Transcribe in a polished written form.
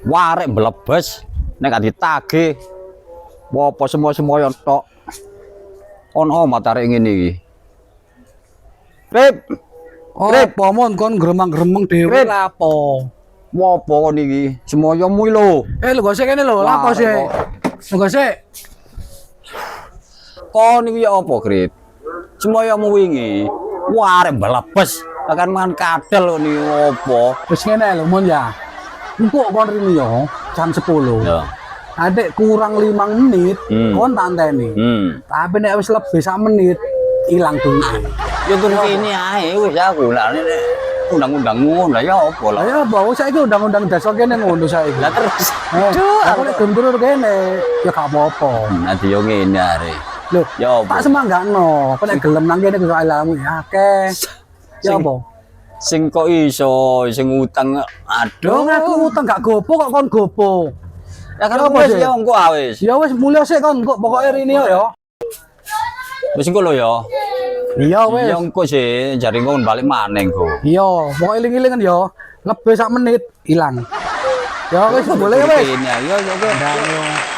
warek mlebes nek gak ditagih apa semua tok ono matare ngene iki Rip Apa mon kon gremang-gremeng dhewe lapo? apa kon iki semoyomu lho Lho gak sik kene lho, lapo sik? Lho gak sik. kon iki ya apa Grip semoyomu wingi warek mlebes akan mangan kadal niki apa Wis ngene lho mon ya. Engko kon rene yo jam 10. ya Adek kurang 5 menit kon tak anteni. Tapi nek wis lebih 1 menit ilang duwe. ya tur kene ae wis aku lah nek undang-undang ngono lah ya apa lah Lah ya apa saiki undang-undang dasar kene ngono saiki. lah terus Aku nek gendur kene ya gak apa-apa. nanti yo ngene are Lho, ya apa tak semanggakno. Kok nek gelem nang kene kok ilamu ya akeh. Ya apa? sing kok iso sing utang Dong aduh aku utang gak gopo kok kon gopo. ya kan apa wis sih? ya engko wis Ya wis mulya sik kon kok pokoke rene yo. wis engko lho ya Iya wis. ya engko sih jare engko balik maneh engko Iya, pokoke eling-elingan yo. Lebih 1 menit ilang. Ya wis boleh wis. ini ya ya